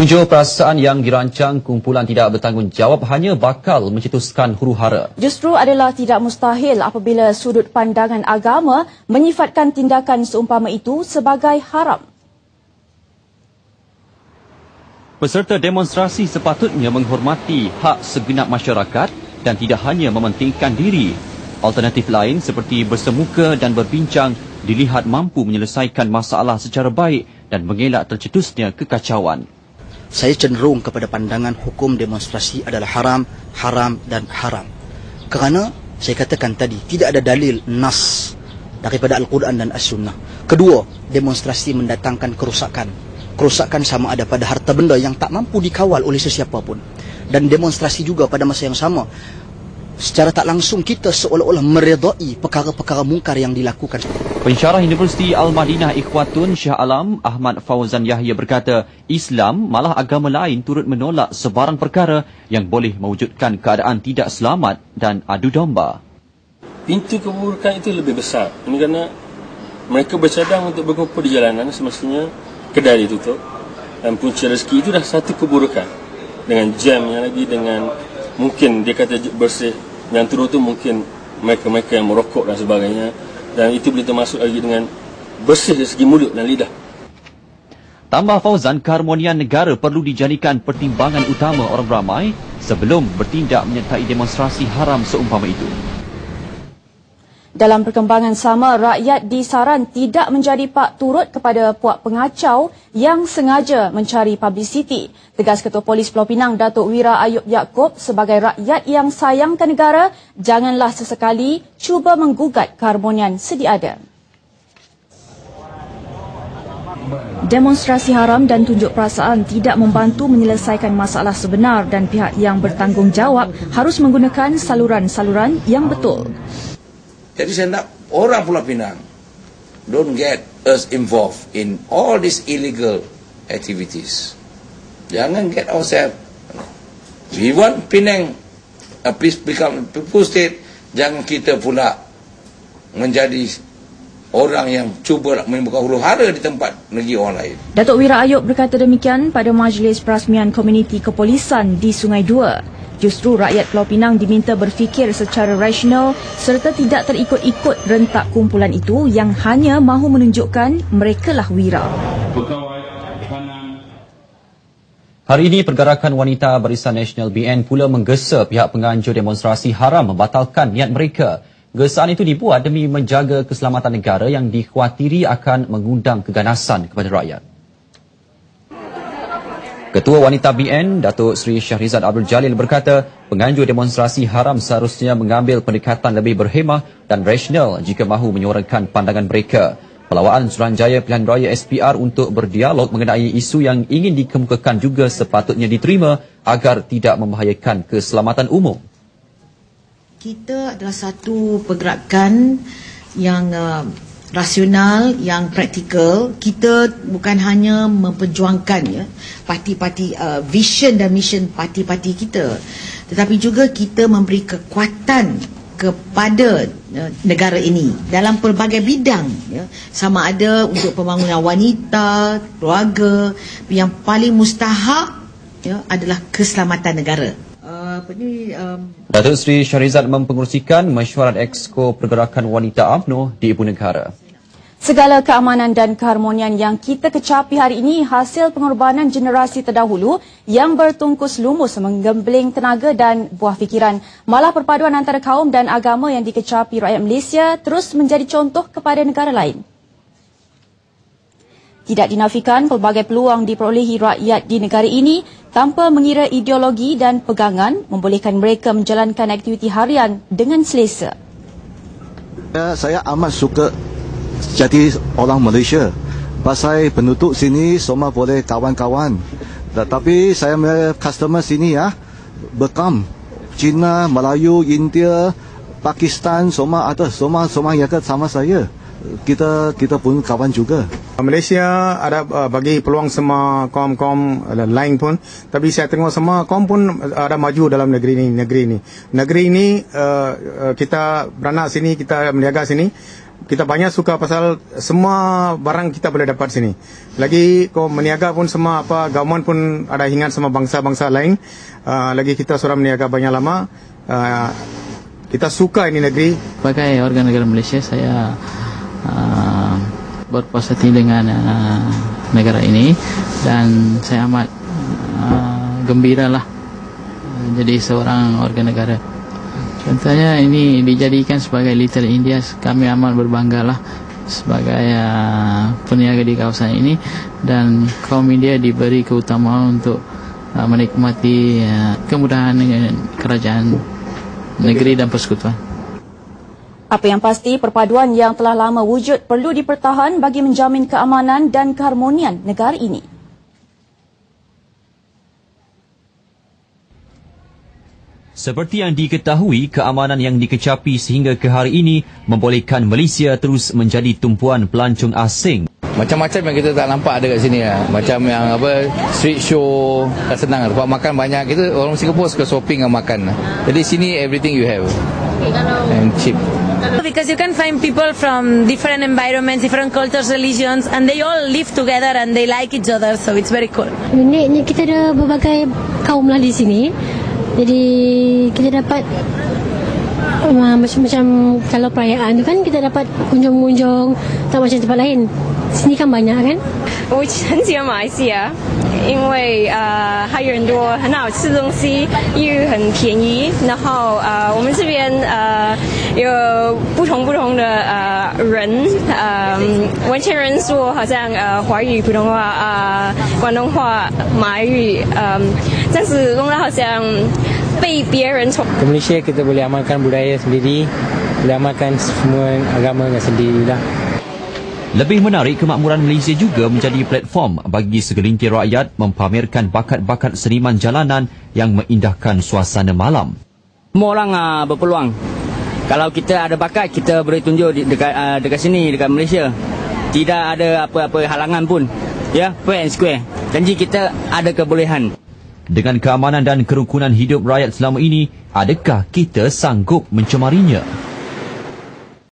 Tujuh perasaan yang dirancang kumpulan tidak bertanggungjawab hanya bakal mencetuskan huru-hara. Justru adalah tidak mustahil apabila sudut pandangan agama menyifatkan tindakan seumpama itu sebagai haram. Peserta demonstrasi sepatutnya menghormati hak segenap masyarakat dan tidak hanya mementingkan diri. Alternatif lain seperti bersemuka dan berbincang dilihat mampu menyelesaikan masalah secara baik dan mengelak tercetusnya kekacauan. Saya cenderung kepada pandangan hukum demonstrasi adalah haram, haram dan haram. Kerana saya katakan tadi, tidak ada dalil nas daripada Al-Quran dan As-Sunnah. Kedua, demonstrasi mendatangkan kerusakan. Kerusakan sama ada pada harta benda yang tak mampu dikawal oleh sesiapa pun. Dan demonstrasi juga pada masa yang sama, secara tak langsung kita seolah-olah meredai perkara-perkara mungkar yang dilakukan. Pensyarah Universiti Al-Madinah Ikhwatun Shah Alam Ahmad Fauzan Yahya berkata, Islam malah agama lain turut menolak sebarang perkara yang boleh mewujudkan keadaan tidak selamat dan adu domba. Pintu keburukan itu lebih besar. Ini kerana mereka bercadang untuk berkumpul di jalanan, semestinya kedai ditutup dan punca rezeki itu dah satu keburukan. Dengan jamnya lagi, dengan mungkin dia kata bersih, yang turut tu mungkin mereka-mereka yang merokok dan sebagainya, dan itu boleh termasuk lagi dengan bersih dari segi mulut dan lidah. Tambah Fauzan, keharmonian negara perlu dijadikan pertimbangan utama orang ramai sebelum bertindak menyertai demonstrasi haram seumpama itu. Dalam perkembangan sama, rakyat disaran tidak menjadi pak turut kepada puak pengacau yang sengaja mencari publicity. Tegas Ketua Polis Pulau Pinang Datuk Wira Ayub Yaakob, sebagai rakyat yang sayangkan negara, janganlah sesekali cuba menggugat keharmonian sedia ada. Demonstrasi haram dan tunjuk perasaan tidak membantu menyelesaikan masalah sebenar dan pihak yang bertanggungjawab harus menggunakan saluran-saluran yang betul. Jadi saya nak orang Pulau Pinang don't get us involved in all these illegal activities. Jangan get ourselves. We want Penang become people state. Jangan kita pula menjadi orang yang cuba membuka huru-hara di tempat negeri orang lain. Datuk Wira Ayub berkata demikian pada majlis perasmian komuniti kepolisan di Sungai Dua. Justru rakyat Pulau Pinang diminta berfikir secara rasional serta tidak terikut-ikut rentak kumpulan itu yang hanya mahu menunjukkan merekalah wira. Hari ini, Pergerakan Wanita Barisan Nasional BN pula menggesa pihak penganjur demonstrasi haram membatalkan niat mereka. Gesaan itu dibuat demi menjaga keselamatan negara yang dikhawatiri akan mengundang keganasan kepada rakyat. Ketua Wanita BN, Datuk Seri Syahrizad Abdul Jalil berkata, penganjur demonstrasi haram seharusnya mengambil pendekatan lebih berhemah dan rasional jika mahu menyuarakan pandangan mereka. Pelawaan Suruhanjaya Pilihan Raya SPR untuk berdialog mengenai isu yang ingin dikemukakan juga sepatutnya diterima agar tidak membahayakan keselamatan umum. Kita adalah satu pergerakan yang rasional, yang praktikal. Kita bukan hanya memperjuangkan parti-parti vision dan mission parti-parti kita, tetapi juga kita memberi kekuatan kepada negara ini dalam pelbagai bidang, sama ada untuk pembangunan wanita, keluarga. Yang paling mustahak adalah keselamatan negara. Datuk Seri Syahrizad mempengerusikan mesyuarat Exco Pergerakan Wanita UMNO di Ibu Negara. Segala keamanan dan keharmonian yang kita kecapi hari ini hasil pengorbanan generasi terdahulu yang bertungkus lumus menggembling tenaga dan buah fikiran. Malah perpaduan antara kaum dan agama yang dikecapi rakyat Malaysia terus menjadi contoh kepada negara lain. Tidak dinafikan pelbagai peluang diperolehi rakyat di negara ini tanpa mengira ideologi dan pegangan membolehkan mereka menjalankan aktiviti harian dengan selesa. Saya amat suka jadi orang Malaysia. Pasal penduduk sini semua boleh kawan-kawan. Tetapi saya punya customer sini bekam Cina, Melayu, India, Pakistan semua ada, semua yang sama saya. Kita pun kawan juga. Malaysia ada bagi peluang semua kaum-kaum lain pun, tapi saya tengok semua kaum pun ada maju dalam negeri ini. Negeri ini kita beranak sini, kita meniaga sini. kita banyak suka pasal semua barang kita boleh dapat sini. Lagi kau meniaga pun semua apa, government pun ada ingat sama bangsa-bangsa lain. Lagi kita sudah meniaga banyak lama. Kita suka ini negeri. Sebagai warga negara Malaysia, saya berpuas hati dengan negara ini dan saya amat gembira lah jadi seorang warga negara. Contohnya ini dijadikan sebagai Little India, kami amat berbangga lah sebagai peniaga di kawasan ini, dan kaum media diberi keutamaan untuk menikmati kemudahan kerajaan negeri dan persekutuan. Apa yang pasti, perpaduan yang telah lama wujud perlu dipertahan bagi menjamin keamanan dan keharmonian negara ini. Seperti yang diketahui, keamanan yang dikecapi sehingga ke hari ini membolehkan Malaysia terus menjadi tumpuan pelancong asing. Macam-macam yang kita tak nampak ada kat sini lah. Macam yang apa, street show, tak senang. Tempat makan banyak. Kita orang Singapura suka shopping dan makan. Jadi sini everything you have. And cheap. Because you can find people from different environments, different cultures, religions, and they all live together and they like each other, so it's very cool. Uniknya kita ada berbagai kaum lah di sini. Jadi kita dapat macam-macam, kalau perayaan tu kan kita dapat kunjung-kunjung, tak macam tempat lain. Sini kan banyak kan? 我很喜欢马来西亚，因为还有很多很好吃的东西，又很便宜。然后我们这边有不同的人，完全人说好像华语、普通话、广东话、马来语，这样子弄得好像被别人宠。Di Malaysia kita boleh amalkan budaya sendiri, boleh amalkan semua agama dengan sendirilah. Lebih menarik, kemakmuran Malaysia juga menjadi platform bagi segelintir rakyat mempamerkan bakat-bakat seniman jalanan yang mengindahkan suasana malam. Semua orang berpeluang. Kalau kita ada bakat, kita boleh tunjuk dekat sini, dekat Malaysia. Tidak ada apa-apa halangan pun. Ya, fair and square. Janji kita ada kebolehan. Dengan keamanan dan kerukunan hidup rakyat selama ini, adakah kita sanggup mencemarinya?